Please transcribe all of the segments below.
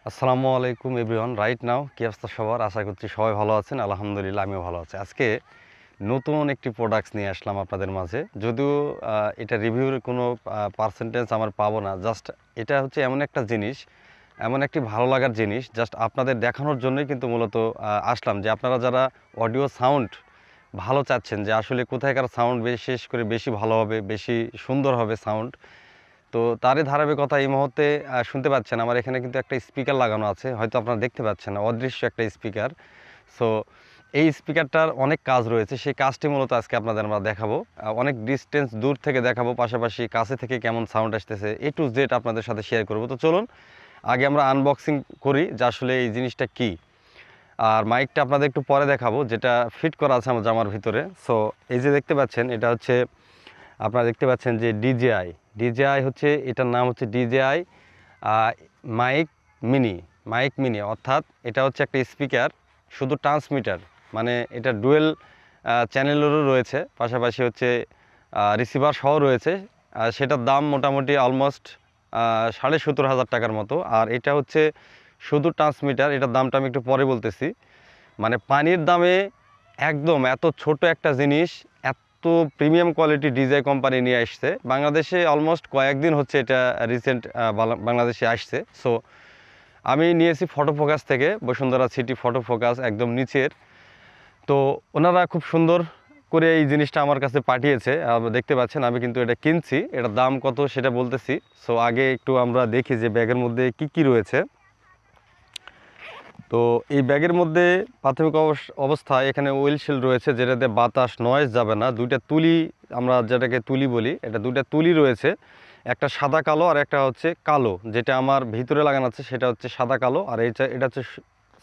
আসসালামু আলাইকুম everyone. Right now কি অবস্থা সবার? আশা করছি সবাই ভালো আছেন। আলহামদুলিল্লাহ আমিও ভালো আছি। আজকে নতুন একটি প্রোডাক্টস নিয়ে আসলাম আপনাদের মাঝে। যদিও এটা রিভিউর কোনো পার্সেন্টেজ আমার পাবো না। জাস্ট এটা হচ্ছে এমন একটা জিনিস, এমন একটি ভালো লাগার জিনিস, জাস্ট আপনাদের দেখানোর জন্যই কিন্তু মূলত আসলাম যে আপনারা যারা অডিও সাউন্ড ভালো চাচ্ছেন, যে আসলে কোথায়কার সাউন্ড বিশেষ করে বেশি ভালো হবে, বেশি সুন্দর হবে সাউন্ড। তো তারই ধারাবাহিকতা এই মুহূর্তে শুনতে পাচ্ছেন আমার এখানে কিন্তু একটা স্পিকার লাগানো আছে, হয়তো আপনারা দেখতে পাচ্ছেন না, অদৃশ্য একটা স্পিকার। সো এই স্পিকারটার অনেক কাজ রয়েছে, সেই কাজটি মূলত আজকে আপনাদের আমরা দেখাবো। অনেক ডিস্টেন্স দূর থেকে দেখাবো, পাশাপাশি কাছে থেকে কেমন সাউন্ড আসতেছে এ টু জেড আপনাদের সাথে শেয়ার করব। তো চলুন আগে আমরা আনবক্সিং করি যে আসলে এই জিনিসটা কি। আর মাইকটা আপনাদের একটু পরে দেখাবো, যেটা ফিট করা আছে আমার জামার ভিতরে। সো এই যে দেখতে পাচ্ছেন, এটা হচ্ছে আপনারা দেখতে পাচ্ছেন যে ডিজেআই হচ্ছে, এটার নাম হচ্ছে DJI Mic Mini. Mic Mini অর্থাৎ এটা হচ্ছে একটা স্পিকার, শুধু ট্রান্সমিটার, মানে এটা ডুয়েল চ্যানেলেরও রয়েছে, পাশাপাশি হচ্ছে রিসিভার সহ রয়েছে। সেটার দাম মোটামুটি অলমোস্ট 17,500 টাকার মতো। আর এটা হচ্ছে শুধু ট্রান্সমিটার, এটার দামটা আমি একটু পরে বলতেছি। মানে পানির দামে একদম এত ছোট একটা জিনিস, তো প্রিমিয়াম কোয়ালিটি ডিজাই কোম্পানি নিয়ে আসছে বাংলাদেশে। অলমোস্ট কয়েকদিন হচ্ছে এটা রিসেন্ট বাংলাদেশে আসছে। সো আমি নিয়েছি ফটো ফোকাস থেকে, বসুন্ধরা সিটি ফটো ফোকাস একদম নিচের। তো ওনারা খুব সুন্দর করে এই জিনিসটা আমার কাছে পাঠিয়েছে, দেখতে পাচ্ছেন। আমি কিন্তু এটা কিনছি, এটার দাম কত সেটা বলতেছি। সো আগে একটু আমরা দেখি যে ব্যাগের মধ্যে কি কি রয়েছে। তো এই ব্যাগের মধ্যে প্রাথমিক অবস্থায় এখানে ওয়েল শিল্ড রয়েছে, যেটাতে বাতাস নয়েজ যাবে না। দুইটা তুলি, আমরা যেটাকে তুলি বলি, এটা দুইটা তুলি রয়েছে, একটা সাদা কালো আর একটা হচ্ছে কালো। যেটা আমার ভিতরে লাগানো আছে সেটা হচ্ছে সাদা কালো, আর এটা হচ্ছে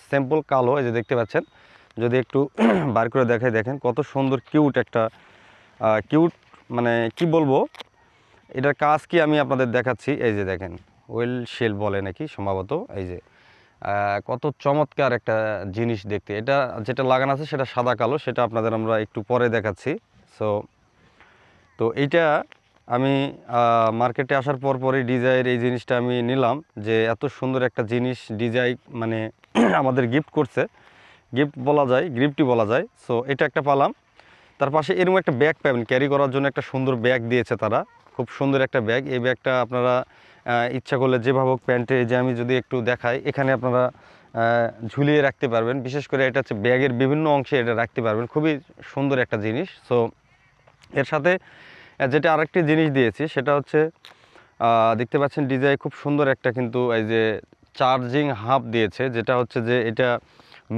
সিম্পল কালো। এই যে দেখতে পাচ্ছেন, যদি একটু বার করে দেখাই, দেখেন কত সুন্দর কিউট একটা কিউট, মানে কি বলবো, এটার কাজ কি আমি আপনাদের দেখাচ্ছি। এই যে দেখেন, ওয়েল শেল বলে নাকি সম্ভবত। এই যে কত চমৎকার একটা জিনিস দেখতে। এটা যেটা লাগানো আছে সেটা সাদা কালো, সেটা আপনাদের আমরা একটু পরে দেখাচ্ছি। সো তো এইটা আমি মার্কেটে আসার পরই ডিজাইয়ের এই জিনিসটা আমি নিলাম, যে এত সুন্দর একটা জিনিস ডিজাই মানে আমাদের গিফট করছে, গিফট বলা যায়, গিফটই বলা যায়। সো এটা একটা পালাম। তার পাশে এরকম একটা ব্যাগ পাবেন, ক্যারি করার জন্য একটা সুন্দর ব্যাগ দিয়েছে তারা, খুব সুন্দর একটা ব্যাগ। এই ব্যাগটা আপনারা ইচ্ছা করলে যেভাবে হোক প্যান্টে, যে আমি যদি একটু দেখাই, এখানে আপনারা ঝুলিয়ে রাখতে পারবেন। বিশেষ করে এটা হচ্ছে ব্যাগের বিভিন্ন অংশে এটা রাখতে পারবেন, খুবই সুন্দর একটা জিনিস। সো এর সাথে যেটা আরেকটি জিনিস দিয়েছি সেটা হচ্ছে, দেখতে পাচ্ছেন ডিজাই খুব সুন্দর একটা কিন্তু এই যে চার্জিং হাব দিয়েছে, যেটা হচ্ছে যে এটা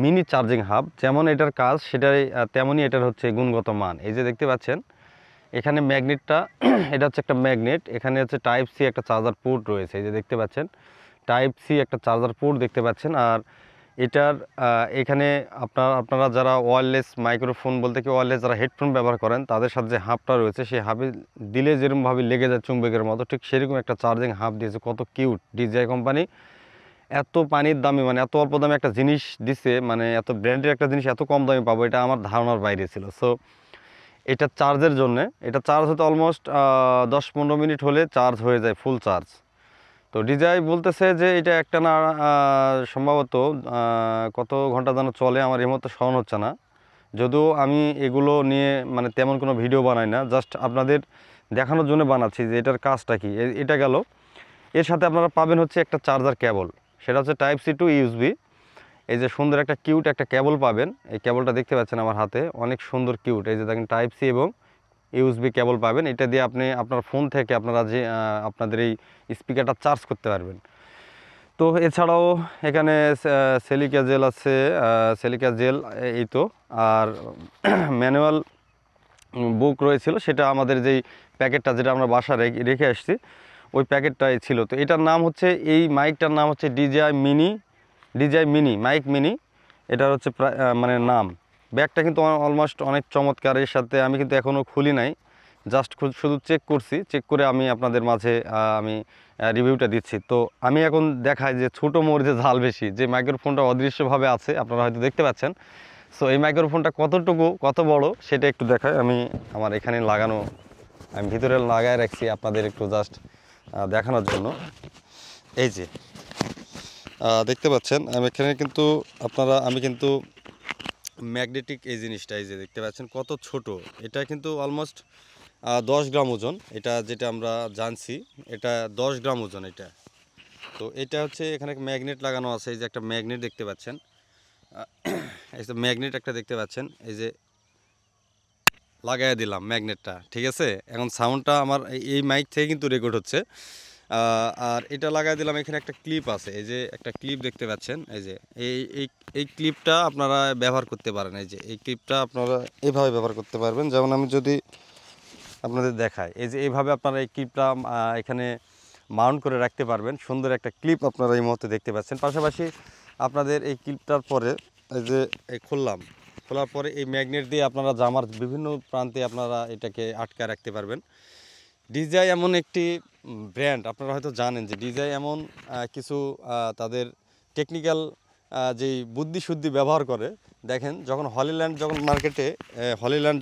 মিনি চার্জিং হাব। যেমন এটার কাজ সেটাই তেমনই এটার হচ্ছে গুণগত মান। এই যে দেখতে পাচ্ছেন এখানে ম্যাগনেটটা এটা হচ্ছে একটা ম্যাগনেট, এখানে হচ্ছে টাইপ সি একটা চার্জার পোর্ট রয়েছে। এই যে দেখতে পাচ্ছেন টাইপ সি একটা চার্জার পোর্ট দেখতে পাচ্ছেন। আর এটার এখানে আপনারা যারা ওয়্যারলেস মাইক্রোফোন বলতে কি ওয়্যারলেস যারা হেডফোন ব্যবহার করেন, তাদের সাথে যে হাবটা রয়েছে সেই হাবে দিলে যেরকমভাবে লেগে যায় চুম্বকের মতো, ঠিক সেরকম একটা চার্জিং হাব দিয়েছে। কত কিউট! ডিজিআই কোম্পানি এত পানির দামে, মানে এত অল্প দামে একটা জিনিস দিছে, মানে এত ব্র্যান্ডের একটা জিনিস এত কম দামে পাবো, এটা আমার ধারণার বাইরে ছিল। সো এটা চার্জের জন্যে, এটা চার্জ হতে অলমোস্ট 10-15 মিনিট হলে চার্জ হয়ে যায়, ফুল চার্জ। তো ডিজাই বলতেছে যে এটা একটা না সম্ভবত কত ঘন্টা যেন চলে, আমার এই মুহূর্তে স্মরণ হচ্ছে না। যদিও আমি এগুলো নিয়ে মানে তেমন কোনো ভিডিও বানাই না, জাস্ট আপনাদের দেখানোর জন্য বানাচ্ছি যে এটার কাজটা কি। এটা গেল। এর সাথে আপনারা পাবেন হচ্ছে একটা চার্জার কেবল, সেটা হচ্ছে টাইপ সি টু ইউএসবি। এই যে সুন্দর একটা কিউট একটা কেবল পাবেন, এই কেবলটা দেখতে পাচ্ছেন আমার হাতে, অনেক সুন্দর কিউট। এই যে দেখেন টাইপ সি এবং ইউএসবি কেবল পাবেন। এটা দিয়ে আপনি আপনার ফোন থেকে আপনারা যে আপনাদের এই স্পিকারটা চার্জ করতে পারবেন। তো এছাড়াও এখানে সিলিকা জেল আছে, সিলিকা জেল এই তো। আর ম্যানুয়াল বুক রয়েছিল, সেটা আমাদের যেই প্যাকেটটা যেটা আমরা বাসায় রেখে আসছি ওই প্যাকেটটাই ছিল। তো এটার নাম হচ্ছে, এই মাইকটার নাম হচ্ছে ডিজিআই মিনি মাইক মিনি। এটার হচ্ছে মানে নাম। ব্যাগটা কিন্তু অলমোস্ট অনেক চমৎকার। এর সাথে আমি কিন্তু এখনও খুলি নাই, জাস্ট শুধু চেক করছি, চেক করে আমি আপনাদের মাঝে আমি রিভিউটা দিচ্ছি। তো আমি এখন দেখাই যে ছোটো মরিচে ঝাল বেশি, যে মাইক্রোফোনটা অদৃশ্যভাবে আছে আপনারা হয়তো দেখতে পাচ্ছেন। সো এই মাইক্রোফোনটা কতটুকু কত বড় সেটা একটু দেখাই। আমি আমার এখানে লাগানো, আমি ভিতরে লাগায় রাখছি আপনাদের একটু জাস্ট দেখানোর জন্য। এই যে দেখতে পাচ্ছেন আমি এখানে কিন্তু আমি কিন্তু ম্যাগনেটিক এই জিনিসটা এই যে দেখতে পাচ্ছেন কত ছোট, এটা কিন্তু অলমোস্ট 10 গ্রাম ওজন, এটা যেটা আমরা জানছি এটা 10 গ্রাম ওজন এটা। তো এটা হচ্ছে এখানে ম্যাগনেট লাগানো আছে, এই যে একটা ম্যাগনেট দেখতে পাচ্ছেন, এই যে ম্যাগনেট একটা দেখতে পাচ্ছেন, এই যে লাগাই দিলাম ম্যাগনেটটা, ঠিক আছে। এখন সাউন্ডটা আমার এই মাইক থেকে কিন্তু রেকর্ড হচ্ছে। আর এটা লাগাই দিলাম, এখানে একটা ক্লিপ আছে, এই যে একটা ক্লিপ দেখতে পাচ্ছেন, এই যে এই এই এই ক্লিপটা আপনারা ব্যবহার করতে পারেন, এই যে এই ক্লিপটা আপনারা এইভাবে ব্যবহার করতে পারবেন। যেমন আমি যদি আপনাদের দেখাই, এই যে এইভাবে আপনারা এই ক্লিপটা এখানে মাউন্ট করে রাখতে পারবেন। সুন্দর একটা ক্লিপ আপনারা এই মুহূর্তে দেখতে পাচ্ছেন। পাশাপাশি আপনাদের এই ক্লিপটার পরে এই যে খোলার পরে এই ম্যাগনেট দিয়ে আপনারা জামার বিভিন্ন প্রান্তে আপনারা এটাকে আটকায় রাখতে পারবেন। ডিজাই এমন একটি ব্র্যান্ড, আপনারা হয়তো জানেন যে ডিজাই এমন কিছু তাদের টেকনিক্যাল যেই বুদ্ধিশুদ্ধি ব্যবহার করে। দেখেন হলিল্যান্ড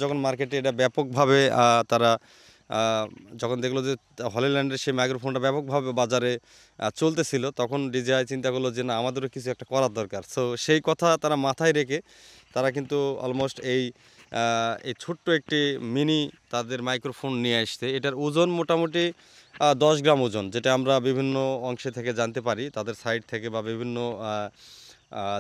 যখন মার্কেটে এটা ব্যাপকভাবে তারা যখন দেখলো যে হলিল্যান্ডের সেই মাইক্রোফোনটা ব্যাপকভাবে বাজারে চলতেছিল, তখন ডিজাই চিন্তা করলো যে না, আমাদেরও কিছু একটা করার দরকার। সো সেই কথা তারা মাথায় রেখে তারা কিন্তু অলমোস্ট এই ছোট্ট একটি মিনি তাদের মাইক্রোফোন নিয়ে আসছে। এটার ওজন মোটামুটি 10 গ্রাম ওজন, যেটা আমরা বিভিন্ন অংশে থেকে জানতে পারি, তাদের সাইড থেকে বা বিভিন্ন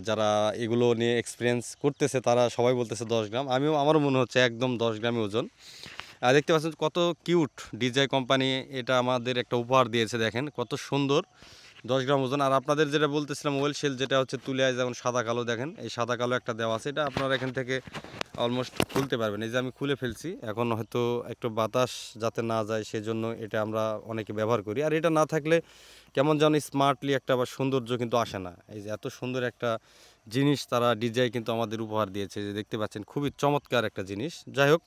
যারা এগুলো নিয়ে এক্সপিরিয়েন্স করতেছে তারা সবাই বলতেছে 10 গ্রাম। আমারও মনে হচ্ছে একদম 10 গ্রামই ওজন। দেখতে পাচ্ছেন কত কিউট ডিজাই কোম্পানি এটা আমাদের একটা উপহার দিয়েছে, দেখেন কত সুন্দর, 10 গ্রাম ওজন। আর আপনাদের যেটা বলতেছিলাম ওয়েল শেল, যেটা হচ্ছে তুলে যেমন সাদা কালো, দেখেন এই সাদা কালো একটা দেওয়া আছে, এটা আপনারা এখান থেকে অলমোস্ট খুলতে পারবেন। এই যে আমি খুলে ফেলছি, এখন হয়তো একটু বাতাস যাতে না যায় সেজন্য এটা আমরা অনেকে ব্যবহার করি। আর এটা না থাকলে কেমন যেন স্মার্টলি একটা বা সৌন্দর্য কিন্তু আসে না। এই যে এত সুন্দর একটা জিনিস তারা ডিজাই কিন্তু আমাদের উপহার দিয়েছে, যে দেখতে পাচ্ছেন খুবই চমৎকার একটা জিনিস। যাই হোক,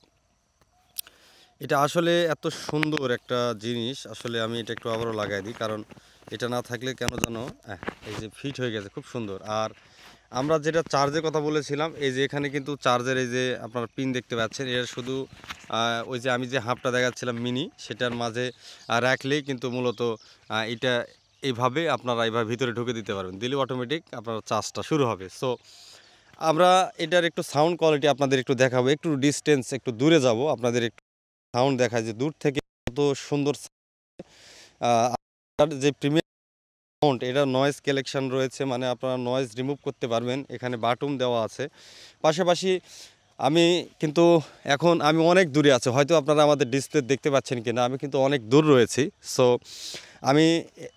এটা আসলে এত সুন্দর একটা জিনিস, আসলে আমি এটা একটু আবারও লাগাই দিই, কারণ এটা না থাকলে কেন যেন এই যে ফিট হয়ে গেছে, খুব সুন্দর। আর আমরা যেটা চার্জের কথা বলেছিলাম, এই যে এখানে কিন্তু চার্জের এই যে আপনারা পিন দেখতে পাচ্ছেন, এটা শুধু ওই যে আমি যে হাফটা দেখাচ্ছিলাম মিনি, সেটার মাঝে রাখলেই কিন্তু মূলত এটা এইভাবে আপনারা এইভাবে ভিতরে ঢুকে দিতে পারবেন, দিলে অটোমেটিক আপনার চার্জটা শুরু হবে। সো আমরা এটার একটু সাউন্ড কোয়ালিটি আপনাদের একটু দেখাবো, একটু ডিস্টেন্স একটু দূরে যাব, আপনাদের একটু সাউন্ড দেখায় যে দূর থেকে কত সুন্দর। আর যে প্রিমিয়াম সাউন্ড, এটা নয়েজ কালেকশন রয়েছে, মানে আপনারা নয়েজ রিমুভ করতে পারবেন, এখানে বাটন দেওয়া আছে। পাশাপাশি আমি কিন্তু আমি অনেক দূরে আছি, হয়তো আপনারা আমাদের ডিসপ্লে দেখতে পাচ্ছেন কিনা, আমি কিন্তু অনেক দূর রয়েছি। সো আমি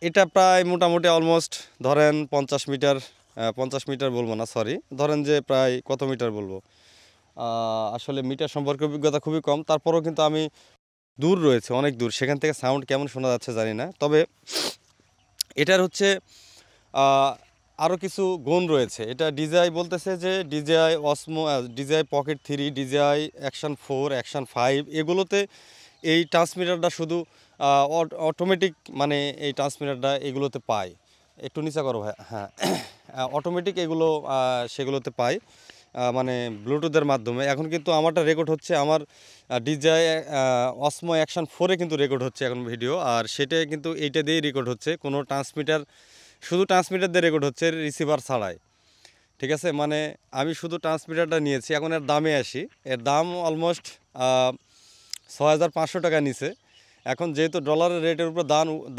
এটা প্রায় মোটামুটি অলমোস্ট ধরেন 50 মিটার, 50 মিটার বলবো না, সরি, ধরেন যে প্রায় কত মিটার বলবো, আসলে মিটার সম্পর্কে অভিজ্ঞতা খুবই কম, তারপরেও কিন্তু আমি দূর রয়েছে, অনেক দূর, সেখান থেকে সাউন্ড কেমন শোনা যাচ্ছে জানি না। তবে এটার হচ্ছে আরও কিছু গুণ রয়েছে। এটা ডিজিআই বলতেছে যে DJI অসমো, DJI pocket 3, DJI action 4, action 5, এগুলোতে এই ট্রান্সমিটারটা শুধু অটোমেটিক, মানে এই ট্রান্সমিটারটা এগুলোতে পায়। একটু নিচা করো ভাই, হ্যাঁ, অটোমেটিক এগুলো সেগুলোতে পায়, মানে ব্লুটুথের মাধ্যমে। এখন কিন্তু আমারটা রেকর্ড হচ্ছে আমার ডিজিআই অসমো অ্যাকশন 4-এ কিন্তু রেকর্ড হচ্ছে এখন ভিডিও, আর সেটাই কিন্তু এইটা দিয়েই রেকর্ড হচ্ছে, কোনো ট্রান্সমিটার, শুধু ট্রান্সমিটার দিয়ে রেকর্ড হচ্ছে, রিসিভার ছাড়াই, ঠিক আছে। মানে আমি শুধু ট্রান্সমিটারটা নিয়েছি। এখন এর দামে আসি, এর দাম অলমোস্ট 6500 টাকা নিচে। এখন যেহেতু ডলারের রেটের উপর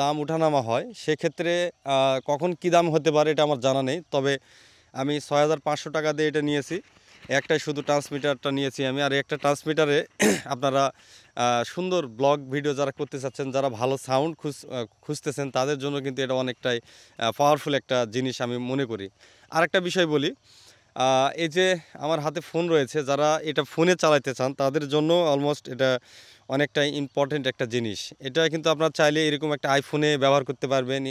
দাম উঠানামা হয়, সেক্ষেত্রে কখন কী দাম হতে পারে এটা আমার জানা নেই। তবে আমি 6500 টাকা দিয়ে এটা নিয়েছি, একটাই শুধু ট্রান্সমিটারটা নিয়েছি আমি। আর একটা ট্রান্সমিটারে আপনারা সুন্দর ব্লগ ভিডিও যারা করতে চাচ্ছেন, যারা ভালো সাউন্ড খুঁজতেছেন, তাদের জন্য কিন্তু এটা অনেকটাই পাওয়ারফুল একটা জিনিস আমি মনে করি। আরেকটা বিষয় বলি, এই যে আমার হাতে ফোন রয়েছে, যারা এটা ফোনে চালাতে চান তাদের জন্য অলমোস্ট এটা অনেকটাই ইম্পর্টেন্ট একটা জিনিস। এটা কিন্তু আপনারা চাইলে এরকম একটা আইফোনে ব্যবহার করতে পারবেন,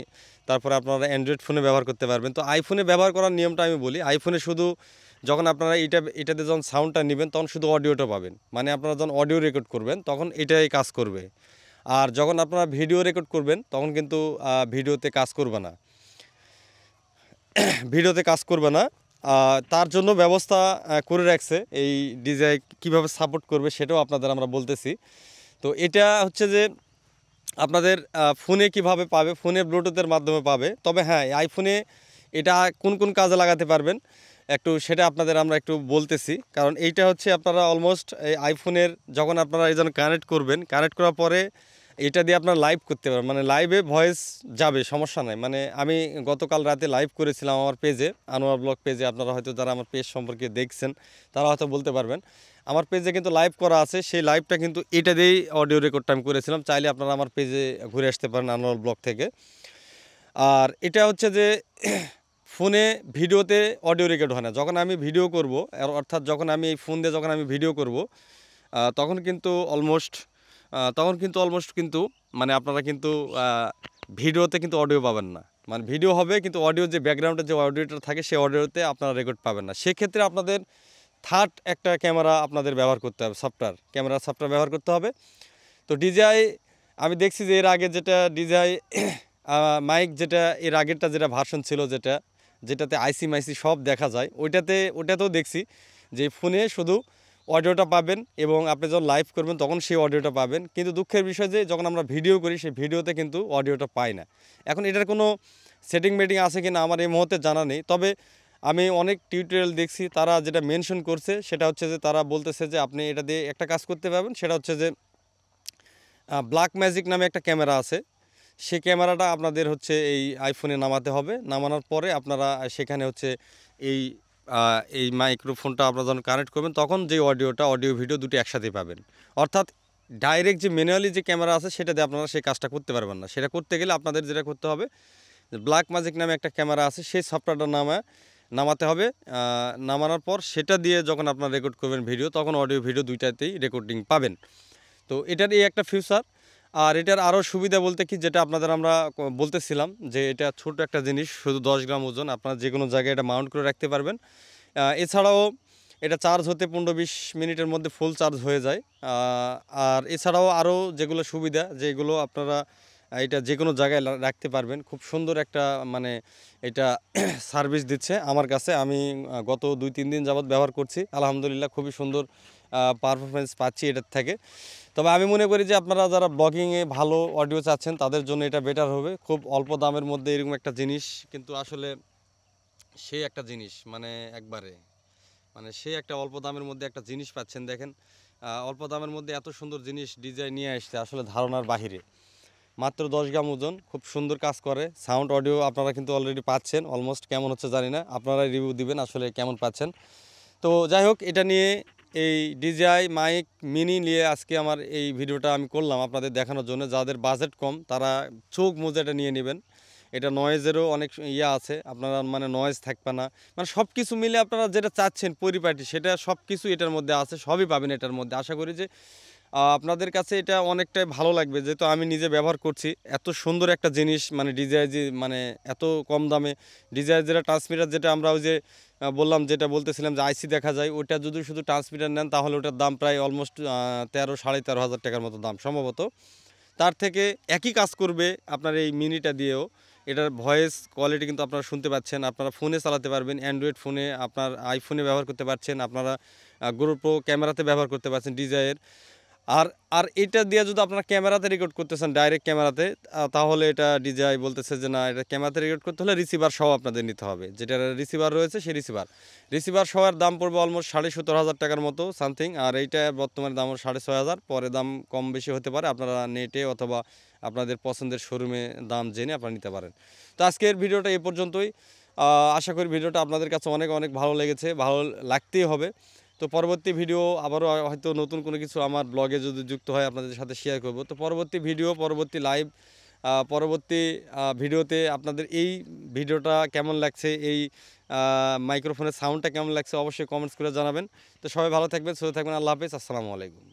তারপরে আপনারা অ্যান্ড্রয়েড ফোনে ব্যবহার করতে পারবেন। তো আইফোনে ব্যবহার করার নিয়মটা আমি বলি, আইফোনে শুধু যখন আপনারা এটাতে যখন সাউন্ডটা নেবেন তখন শুধু অডিওটা পাবেন, মানে আপনারা যখন অডিও রেকর্ড করবেন তখন এটাই কাজ করবে। আর যখন আপনারা ভিডিও রেকর্ড করবেন তখন কিন্তু ভিডিওতে কাজ করবে না, তার জন্য ব্যবস্থা করে রাখছে এই ডিজাই, কিভাবে সাপোর্ট করবে সেটাও আপনাদের আমরা বলতেছি। তো এটা হচ্ছে যে আপনাদের ফোনে কিভাবে পাবে, ফোনে ব্লুটুথের মাধ্যমে পাবে। তবে হ্যাঁ, আইফোনে এটা কোন কোন কাজে লাগাতে পারবেন একটু সেটা আপনাদের আমরা একটু বলতেছি। কারণ এইটা হচ্ছে আপনারা অলমোস্ট এই আইফোনের যখন আপনারা এই জন্য কানেক্ট করবেন, কানেক্ট করার পরে এটা দিয়ে আপনারা লাইভ করতে পারবেন, মানে লাইভে ভয়েস যাবে, সমস্যা নাই। মানে আমি গতকাল রাতে লাইভ করেছিলাম আমার পেজে, আনোয়ার ব্লগ পেজে। আপনারা হয়তো যারা আমার পেজ সম্পর্কে দেখছেন তারা হয়তো বলতে পারবেন, আমার পেজে কিন্তু লাইভ করা আছে। সেই লাইভটা কিন্তু এটা দিয়েই অডিও রেকর্ডটা আমি করেছিলাম। চাইলে আপনারা আমার পেজে ঘুরে আসতে পারেন আনোয়ার ব্লগ থেকে। আর এটা হচ্ছে যে ফোনে ভিডিওতে অডিও রেকর্ড হয় না। যখন আমি ভিডিও করব, অর্থাৎ যখন আমি এই ফোন দিয়ে যখন আমি ভিডিও করব, তখন কিন্তু অলমোস্ট কিন্তু মানে আপনারা কিন্তু ভিডিওতে কিন্তু অডিও পাবেন না। মানে ভিডিও হবে কিন্তু অডিও যে ব্যাকগ্রাউন্ডে যে অডিওটা থাকে সেই অডিওতে আপনারা রেকর্ড পাবেন না। সেক্ষেত্রে আপনাদের থার্ড একটা ক্যামেরা আপনাদের ব্যবহার করতে হবে, ক্যামেরা সফটওয়্যার ব্যবহার করতে হবে। তো DJI আমি দেখছি যে এর আগে যেটা DJI মাইক, যেটা এর আগেরটা যেটা ভার্সন ছিল, যেটাতে আইসি মাইসি সব দেখা যায়, ওইটাতেও দেখছি যে ফোনে শুধু অডিওটা পাবেন এবং আপনি যখন লাইভ করবেন তখন সেই অডিওটা পাবেন। কিন্তু দুঃখের বিষয় যে যখন আমরা ভিডিও করি সেই ভিডিওতে কিন্তু অডিওটা পাই না। এখন এটার কোনো সেটিং মেটিং আছে কি না আমার এই মুহূর্তে জানা নেই। তবে আমি অনেক টিউটোরিয়াল দেখছি, তারা যেটা মেনশন করছে সেটা হচ্ছে যে তারা বলতেছে যে আপনি এটা দিয়ে একটা কাজ করতে পারবেন। সেটা হচ্ছে যে ব্ল্যাক ম্যাজিক নামে একটা ক্যামেরা আছে, সেই ক্যামেরাটা আপনাদের হচ্ছে এই আইফোনে নামাতে হবে। নামানোর পরে আপনারা সেখানে হচ্ছে এই এই মাইক্রোফোনটা আপনারা যখন কানেক্ট করবেন তখন যে অডিও ভিডিও দুটো একসাথেই পাবেন। অর্থাৎ ডাইরেক্ট যে ম্যানুয়ালি যে ক্যামেরা আছে সেটা দিয়ে আপনারা সেই কাজটা করতে পারবেন না। সেটা করতে গেলে আপনাদের যেটা করতে হবে, ব্ল্যাক ম্যাজিক নামে একটা ক্যামেরা আছে, সেই সফটওয়্যারটা নামাতে হবে। নামানোর পর সেটা দিয়ে যখন আপনারা রেকর্ড করবেন ভিডিও, তখন অডিও ভিডিও দুইটাতেই রেকর্ডিং পাবেন। তো এটার এই একটা ফিউচার। আর এটার আরও সুবিধা বলতে কি, যেটা আপনাদের আমরা বলতেছিলাম যে এটা ছোট একটা জিনিস, শুধু 10 গ্রাম ওজন, আপনারা যে কোনো জায়গায় এটা মাউন্ট করে রাখতে পারবেন। এছাড়াও এটা চার্জ হতে 15-20 মিনিটের মধ্যে ফুল চার্জ হয়ে যায়। আর এছাড়াও আরও যেগুলো সুবিধা, যেগুলো আপনারা এটা যে কোনো জায়গায় রাখতে পারবেন। খুব সুন্দর একটা মানে এটা সার্ভিস দিচ্ছে আমার কাছে। আমি গত 2-3 দিন যাবৎ ব্যবহার করছি, আলহামদুলিল্লাহ খুবই সুন্দর পারফরমেন্স পাচ্ছি এটার থেকে। তবে আমি মনে করি যে আপনারা যারা ব্লগিংয়ে ভালো অডিও চাচ্ছেন তাদের জন্য এটা বেটার হবে। খুব অল্প দামের মধ্যে এরকম একটা জিনিস কিন্তু আসলে সেই একটা জিনিস, মানে একবারে মানে সেই একটা অল্প দামের মধ্যে একটা জিনিস পাচ্ছেন। দেখেন অল্প দামের মধ্যে এত সুন্দর জিনিস ডিজাইন নিয়ে আসছে আসলে ধারণার বাহিরে। মাত্র 10 গ্রাম ওজন, খুব সুন্দর কাজ করে। সাউন্ড অডিও আপনারা কিন্তু অলরেডি পাচ্ছেন, অলমোস্ট কেমন হচ্ছে জানি না, আপনারা রিভিউ দিবেন আসলে কেমন পাচ্ছেন। তো যাই হোক, এটা নিয়ে এই DJI মাইক মিনি নিয়ে আজকে আমার এই ভিডিওটা আমি করলাম আপনাদের দেখানোর জন্য। যাদের বাজেট কম তারা চোখ মুজে এটা নিয়ে নেবেন। এটা নয়েজেরও অনেক আছে, আপনারা মানে নয়েজ থাকবে না, মানে সব কিছু মিলে আপনারা যেটা চাচ্ছেন পরিপাটি সেটা সব কিছু এটার মধ্যে আছে, সবই পাবেন এটার মধ্যে। আশা করি যে আপনাদের কাছে এটা অনেকটাই ভালো লাগবে, যেহেতু আমি নিজে ব্যবহার করছি। এত সুন্দর একটা জিনিস, মানে DJI যে মানে এত কম দামে DJI যেটা ট্রান্সমিটার, যেটা আমরা ওই যে বললাম, যেটা বলতেছিলাম যে আইসি দেখা যায়, ওইটা যদি শুধু ট্রান্সমিটার নেন তাহলে ওটার দাম প্রায় অলমোস্ট 13-13.5 টাকার মতো দাম সম্ভবত। তার থেকে একই কাজ করবে আপনার এই মিনিটা দিয়েও। এটার ভয়েস কোয়ালিটি কিন্তু আপনারা শুনতে পাচ্ছেন, আপনারা ফোনে চালাতে পারবেন, অ্যান্ড্রয়েড ফোনে, আপনার আইফোনে ব্যবহার করতে পারছেন, আপনারা GoPro ক্যামেরাতে ব্যবহার করতে পারছেন DJI-এর। আর আর এটা দিয়ে যদি আপনারা ক্যামেরাতে রেকর্ড করতেছেন, ডাইরেক্ট ক্যামেরাতে, তাহলে এটা DJI বলতেছে যে না, এটা ক্যামেরাতে রেকর্ড করতে হলে রিসিভার সহ আপনাদের নিতে হবে। যেটা রিসিভার রয়েছে সেই রিসিভার সহের দাম পড়বে অলমোস্ট 17,500 টাকার মতো সামথিং। আর এইটা বর্তমানে দাম 6,500, পরে দাম কম বেশি হতে পারে, আপনারা নেটে অথবা আপনাদের পছন্দের শোরুমে দাম জেনে আপনারা নিতে পারেন। তো আজকের ভিডিওটা এ পর্যন্তই। আশা করি ভিডিওটা আপনাদের কাছে অনেক অনেক ভালো লেগেছে, ভালো লাগতেই হবে। তো পরবর্তী ভিডিও আবারও হয়তো নতুন কোনো কিছু আমার ব্লগে যদি যুক্ত হয় আপনাদের সাথে শেয়ার করব। তো পরবর্তী ভিডিও, পরবর্তী লাইভ, পরবর্তী ভিডিওতে আপনাদের এই ভিডিওটা কেমন লাগছে, এই মাইক্রোফোনের সাউন্ডটা কেমন লাগছে অবশ্যই কমেন্টস করে জানাবেন। তো সবাই ভালো থাকবেন, সুস্থ থাকবেন। আল্লাহ হাফেজ, আসসালামু আলাইকুম।